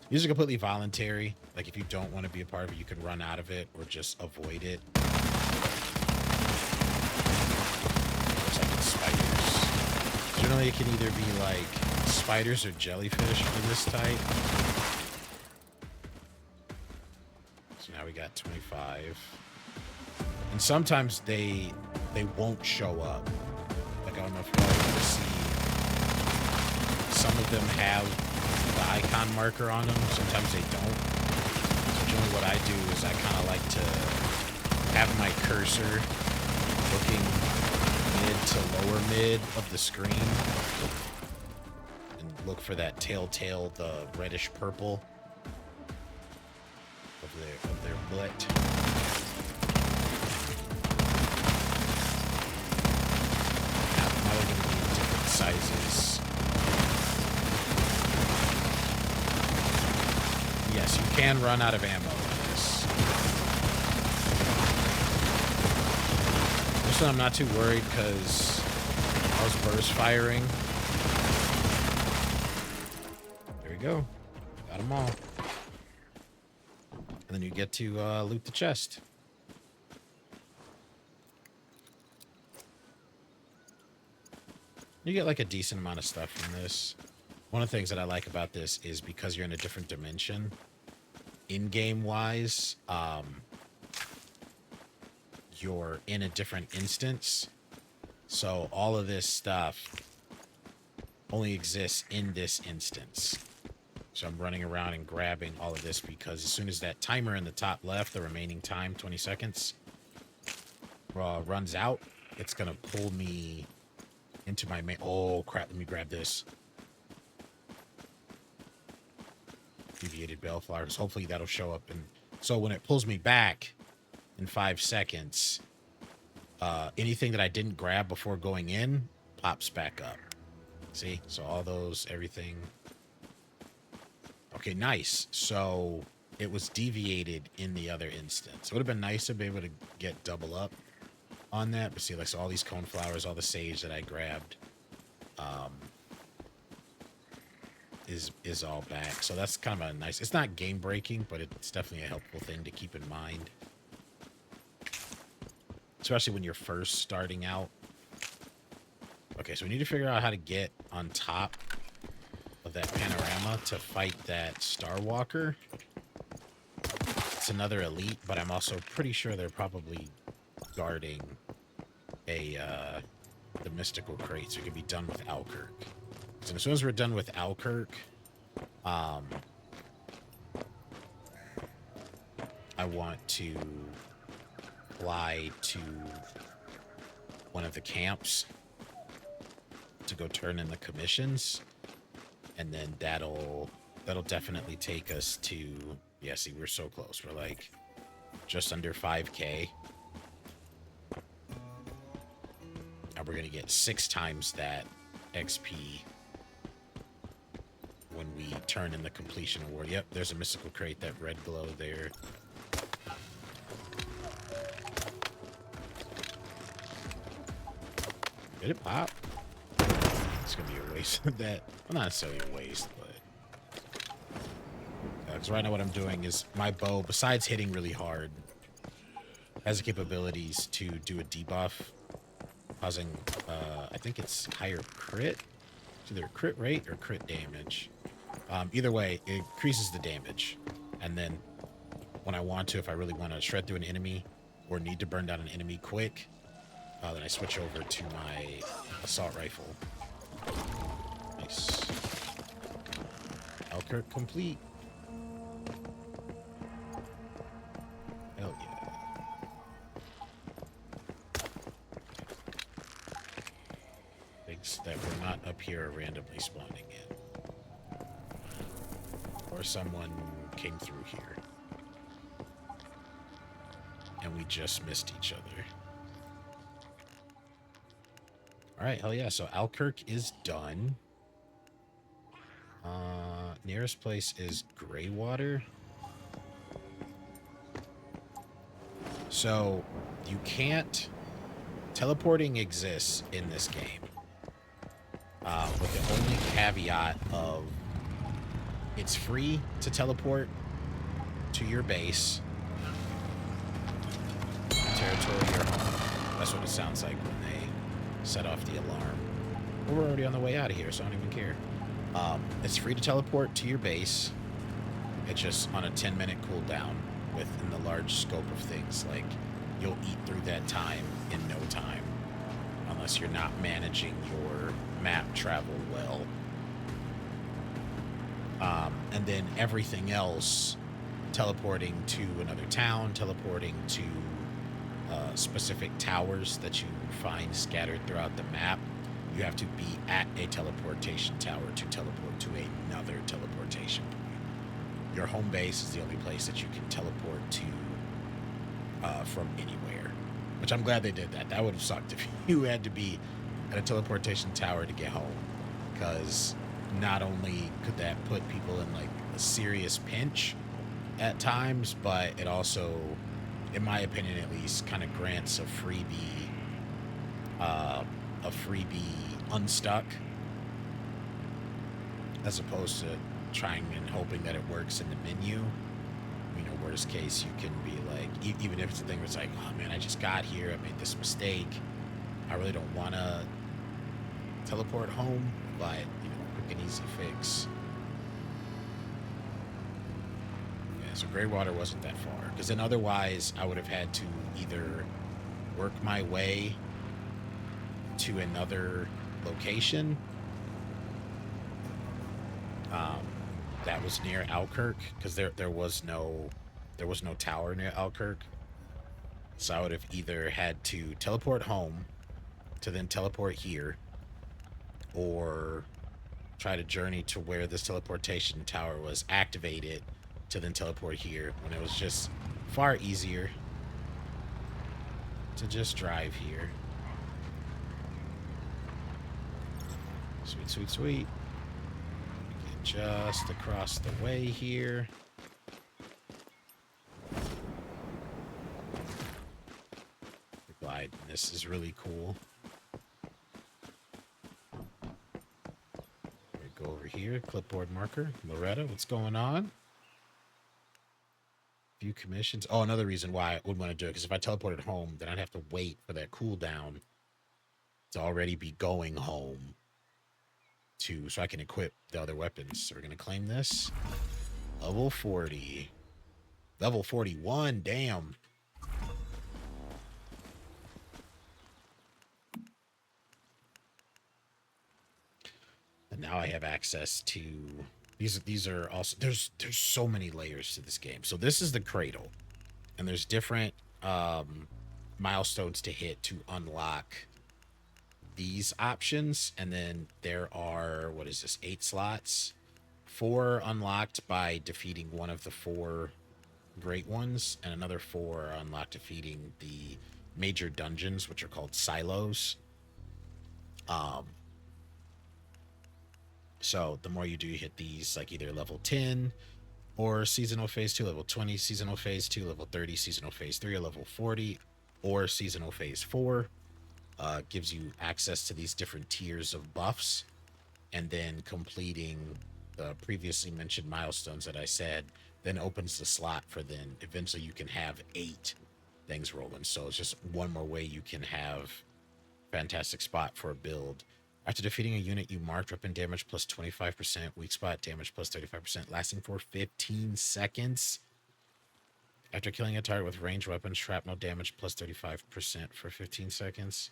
These are completely voluntary. Like, if you don't want to be a part of it, you can run out of it or just avoid it. Looks like it's spiders. Generally, it can either be like spiders or jellyfish for this type. So now we got 25. And sometimes they won't show up. Like, I don't know if you're able to see. Some of them have the icon marker on them. Sometimes they don't. So generally what I do is I kind of like to have my cursor looking mid to lower mid of the screen and look for that telltale, the reddish purple of their butt. Now they're going to be different sizes. Yes, you can run out of ammo in this. This one I'm not too worried because I was burst firing. There we go. Got them all. And then you get to loot the chest. You get like a decent amount of stuff from this. One of the things that I like about this is because you're in a different dimension, in-game wise, you're in a different instance. So all of this stuff only exists in this instance. So I'm running around and grabbing all of this because as soon as that timer in the top left, the remaining time, 20 seconds, runs out, it's going to pull me into my main... Oh, crap. Let me grab this. Deviated bellflowers. Hopefully that'll show up. And so when it pulls me back in 5 seconds, anything that I didn't grab before going in pops back up. See? So all those, everything. Okay, nice. So it was deviated in the other instance. It would have been nice to be able to get double up on that. But see, like, so all these coneflowers, all the sage that I grabbed, is all back. So that's kind of a nice, it's not game breaking, but it's definitely a helpful thing to keep in mind, especially when you're first starting out. Okay, so we need to figure out how to get on top of that panorama to fight that Star Walker. It's another elite, but I'm also pretty sure they're probably guarding the mystical crate, so we can be done with Alkirk. So as soon as we're done with Alkirk, I want to fly to one of the camps to go turn in the commissions, and then that'll definitely take us to, yeah, see, we're so close. We're like just under 5K. And we're gonna get 6 times that XP when we turn in the completion award. Yep, there's a mystical crate, that red glow there. Did it pop? It's gonna be a waste of that. Well, not necessarily a waste, but because right now what I'm doing is my bow, besides hitting really hard, has the capabilities to do a debuff, causing I think it's higher crit. It's either crit rate or crit damage. Either way, it increases the damage. And then when I want to, if I really want to shred through an enemy or need to burn down an enemy quick, then I switch over to my assault rifle. Nice. Elkirk complete. Hell yeah. Things that we're not up here randomly spawning in. Or someone came through here. And we just missed each other. Alright, hell yeah. So Alkirk is done. Nearest place is Greywater. So you can't... Teleporting exists in this game. With the only caveat of it's free to teleport to your base. Territory or home. That's what it sounds like when they set off the alarm. But we're already on the way out of here, so I don't even care. It's free to teleport to your base. It's just on a 10-minute cooldown within the large scope of things. Like, you'll eat through that time in no time. Unless you're not managing your map travel well. And then everything else, teleporting to another town, teleporting to specific towers that you find scattered throughout the map, you have to be at a teleportation tower to teleport to another teleportation point. Your home base is the only place that you can teleport to from anywhere, which I'm glad they did that. That would have sucked if you had to be at a teleportation tower to get home, because not only could that put people in like a serious pinch at times, but it also, in my opinion at least, kind of grants a freebie unstuck, as opposed to trying and hoping that it works in the menu. You know, worst case, you can be like, even if it's a thing where it's like, oh man, I just got here, I made this mistake, I really don't want to teleport home, but you know, quick and easy fix. Yeah, so Greywater wasn't that far, because then otherwise I would have had to either work my way to another location that was near Alkirk, because there was no tower near Alkirk. So I would have either had to teleport home to then teleport here, or try to journey to where this teleportation tower was activated to then teleport here, when it was just far easier to just drive here. Sweet, sweet, sweet. Get just across the way here. The glide, this is really cool. We go over here, clipboard marker. Loretta, what's going on? View commissions. Oh, another reason why I would want to do it, because if I teleported home, then I'd have to wait for that cooldown to already be going home, so I can equip the other weapons. So we're going to claim this. Level 40. Level 41, damn. And now I have access to... These are also... There's so many layers to this game. So this is the cradle. And there's different milestones to hit to unlock these options, and then there are, what is this, 8 slots? 4 unlocked by defeating one of the 4 great ones, and another 4 are unlocked defeating the major dungeons, which are called silos. Um, so the more you do, you hit these, like either level 10 or seasonal phase 2, level 20, seasonal phase 2, level 30, seasonal phase 3, or level 40, or seasonal phase 4. Gives you access to these different tiers of buffs, and then completing the previously mentioned milestones that I said then opens the slot for then eventually you can have 8 things rolling. So it's just one more way you can have fantastic spot for a build. After defeating a unit, you marked weapon damage plus 25%, weak spot damage plus 35%, lasting for 15 seconds. After killing a target with ranged weapons, shrapnel damage plus 35% for 15 seconds.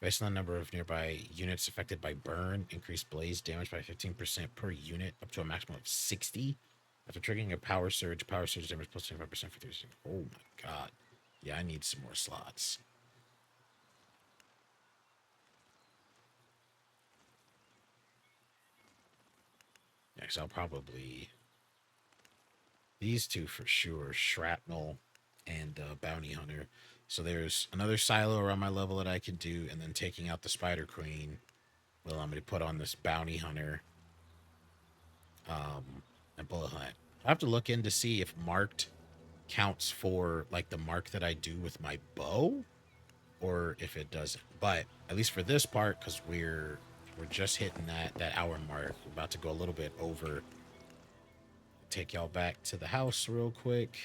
Based on the number of nearby units affected by burn, increase blaze damage by 15% per unit, up to a maximum of 60. After triggering a power surge damage plus 25% for 30 seconds. Oh my god. Yeah, I need some more slots. Next, I'll probably... These two for sure, Shrapnel and Bounty Hunter. So there's another silo around my level that I can do, and then taking out the Spider Queen will allow me to put on this Bounty Hunter and Bullet Hunt. I have to look in to see if marked counts for like the mark that I do with my bow, or if it doesn't. But at least for this part, because we're just hitting that hour mark, we're about to go a little bit over. Take y'all back to the house real quick.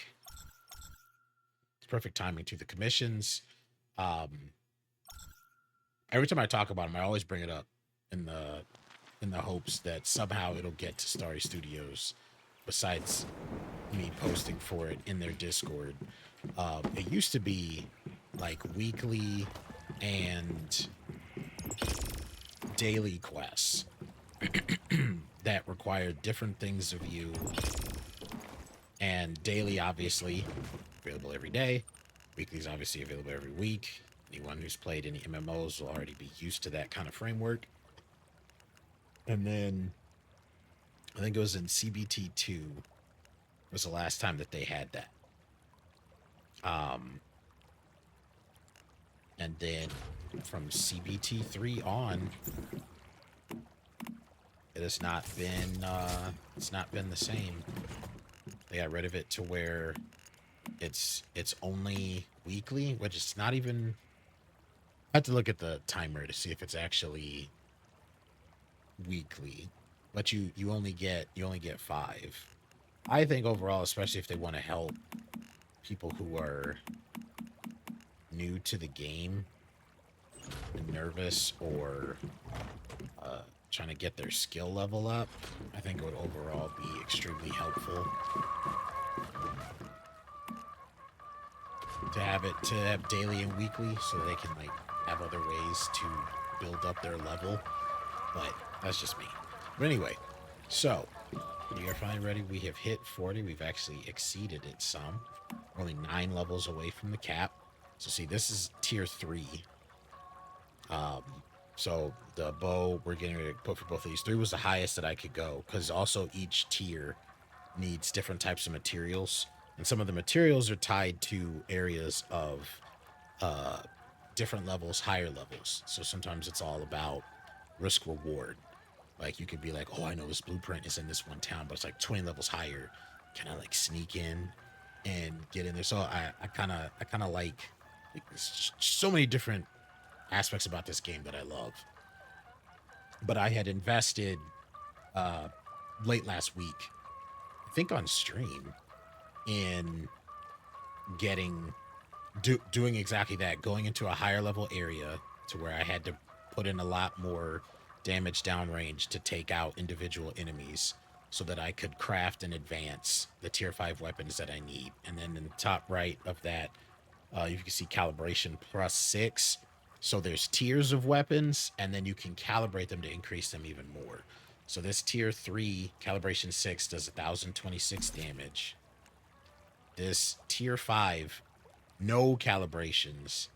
It's perfect timing to the commissions. Every time I talk about them, I always bring it up in the hopes that somehow it'll get to Starry Studios, besides me posting for it in their Discord. It used to be like weekly and daily quests that required different things of you. And daily, obviously, available every day. Weekly is obviously available every week. Anyone who's played any MMOs will already be used to that kind of framework. And then I think it was in CBT2 was the last time that they had that. And then from CBT3 on, it has not been it's not been the same. They got rid of it to where it's only weekly, which is not even... I have to look at the timer to see if it's actually weekly, but you only get 5. I think overall, especially if they want to help people who are new to the game and nervous or trying to get their skill level up, I think it would overall be extremely helpful to have daily and weekly, so they can like have other ways to build up their level. But that's just me. But anyway, so we are finally ready. We have hit 40. We've actually exceeded it some. We're only 9 levels away from the cap. So see, this is tier 3. So the bow we're getting ready to put for both of these. 3 was the highest that I could go, because also each tier needs different types of materials, and some of the materials are tied to areas of different levels, higher levels. So sometimes it's all about risk reward. Like you could be like, oh, I know this blueprint is in this one town, but it's like 20 levels higher. Can I like sneak in and get in there? So I kind of like so many different aspects about this game that I love. But I had invested late last week, I think on stream, in doing exactly that, going into a higher level area to where I had to put in a lot more damage downrange to take out individual enemies, so that I could craft and advance the tier 5 weapons that I need. And then in the top right of that, you can see calibration plus 6. So there's tiers of weapons, and then you can calibrate them to increase them even more. So this tier 3 calibration 6 does 1026 damage. This tier 5, no calibrations,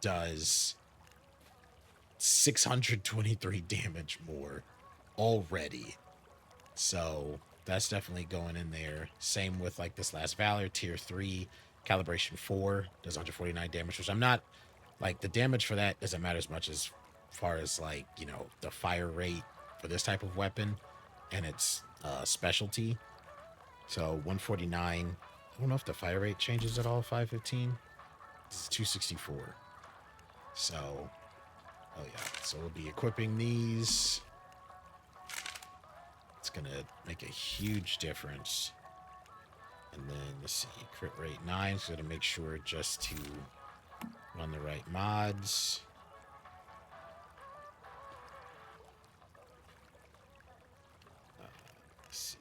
does 623 damage more already. So that's definitely going in there. Same with like this last Valor, tier 3, calibration 4, does 149 damage, which I'm not like the damage for that doesn't matter as much as far as like, you know, the fire rate for this type of weapon and its specialty. So 149. I don't know if the fire rate changes at all. 515. This is 264. So, oh yeah. So we'll be equipping these. It's gonna make a huge difference. And then let's see, crit rate 9. So to make sure just to run the right mods. Let's see.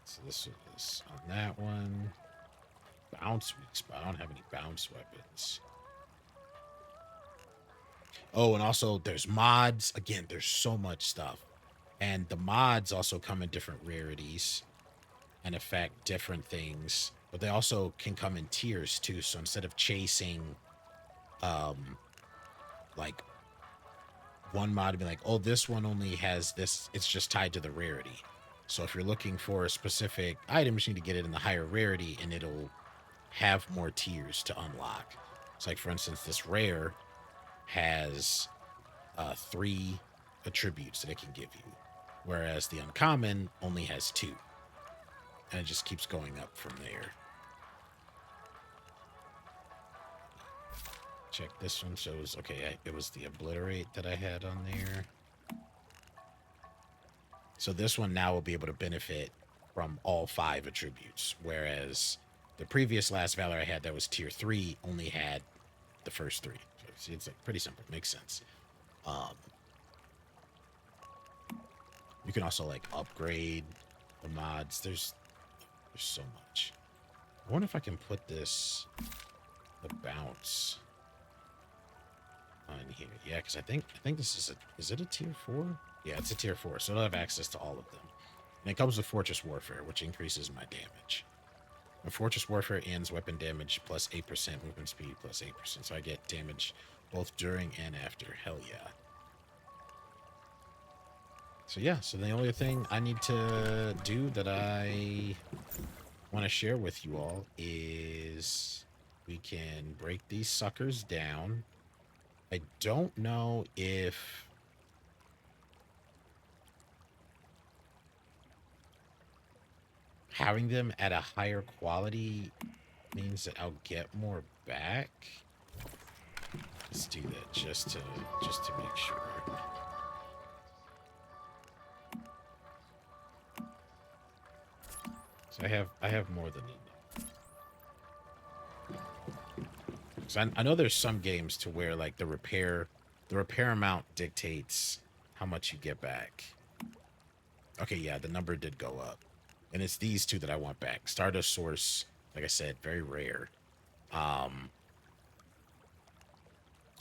So this was on that one. Bounce weeks, but I don't have any bounce weapons. Oh, and also there's mods. Again, there's so much stuff. And the mods also come in different rarities and affect different things. But they also can come in tiers too. So instead of chasing like one mod to be like, oh, this one only has this, it's just tied to the rarity. So if you're looking for a specific item, you need to get it in the higher rarity and it'll have more tiers to unlock. It's like, for instance, this rare has 3 attributes that it can give you, whereas the uncommon only has 2. And it just keeps going up from there. Check this one. So it was, okay, it was the obliterate that I had on there. So this one now will be able to benefit from all 5 attributes, whereas the previous last Valor I had that was tier 3 only had the first 3. So see, it's like pretty simple. Makes sense. You can also like upgrade the mods. There's so much. I wonder if I can put the bounce on here. Yeah, because I think this is it a tier 4? Yeah, it's a tier 4, so it'll have access to all of them. And it comes with Fortress Warfare, which increases my damage. When Fortress Warfare ends, weapon damage plus 8%, movement speed plus 8%. So I get damage both during and after. Hell yeah. So yeah, so the only thing I need to do that I want to share with you all is we can break these suckers down. I don't know if having them at a higher quality means that I'll get more back. Let's do that just to make sure. So I have more than enough. So I know there's some games to where like the repair amount dictates how much you get back. Okay, yeah, the number did go up. And it's these 2 that I want back. Stardust Source, like I said, very rare. I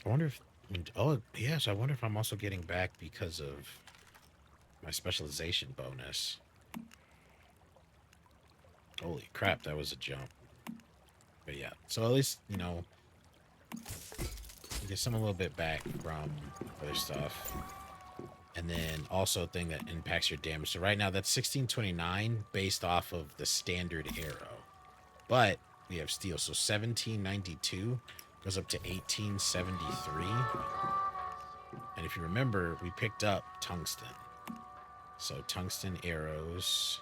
wonder if, oh, yes, I wonder if I'm also getting back because of my specialization bonus. Holy crap, that was a jump. But yeah, so at least, you know, you get some a little bit back from other stuff. And then also a thing that impacts your damage. So right now that's 1629 based off of the standard arrow. But we have steel. So 1792 goes up to 1873. And if you remember, we picked up tungsten. So tungsten arrows.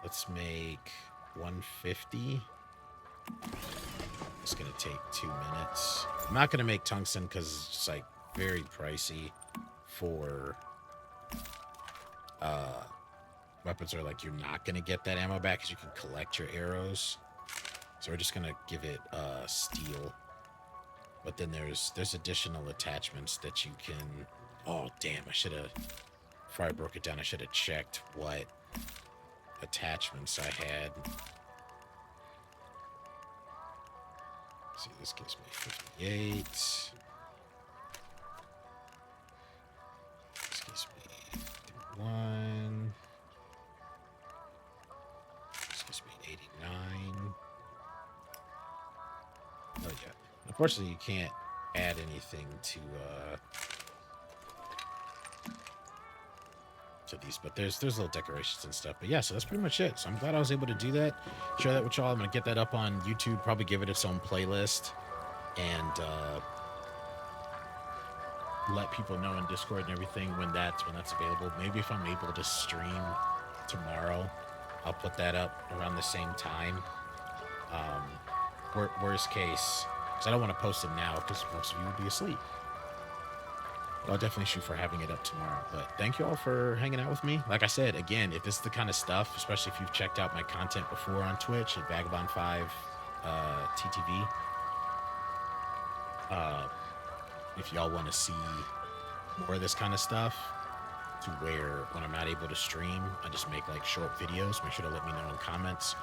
Let's make 150. It's going to take 2 minutes. I'm not going to make tungsten because it's like very pricey for weapons are like you're not going to get that ammo back because you can collect your arrows. So we're just going to give it steel. But then there's additional attachments that you can... Oh, damn, I should have... Before I broke it down, I should have checked what attachments I had. Let's see, this gives me 58. This gives me 51. This gives me 89. Oh, yeah. Unfortunately, you can't add anything to these, but there's little decorations and stuff. But yeah, so that's pretty much it. So I'm glad I was able to do that, share that with y'all. I'm gonna get that up on YouTube, probably give it its own playlist, and let people know in Discord and everything when that's available. Maybe if I'm able to stream tomorrow, I'll put that up around the same time. Worst case, because I don't want to post it now because most of you will be asleep. But I'll definitely shoot for having it up tomorrow. But thank you all for hanging out with me. Like I said, again, if this is the kind of stuff, especially if you've checked out my content before on Twitch at VagabondFive TTV, if y'all want to see more of this kind of stuff, to where when I'm not able to stream, I just make like short videos. Make sure to let me know in comments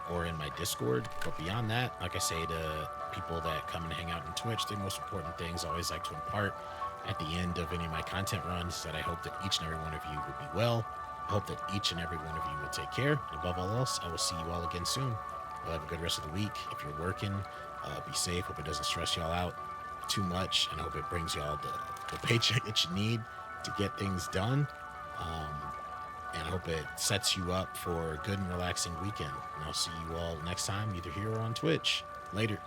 or in my Discord. But beyond that, like I say to people that come and hang out on Twitch, the most important things I always like to impart at the end of any of my content runs is that I hope that each and every one of you will be well. I hope that each and every one of you will take care. And above all else, I will see you all again soon. You'll have a good rest of the week. If you're working, be safe. Hope it doesn't stress y'all out too much, and I hope it brings y'all the paycheck that you need to get things done. And I hope it sets you up for a good and relaxing weekend. And I'll see you all next time, either here or on Twitch. Later.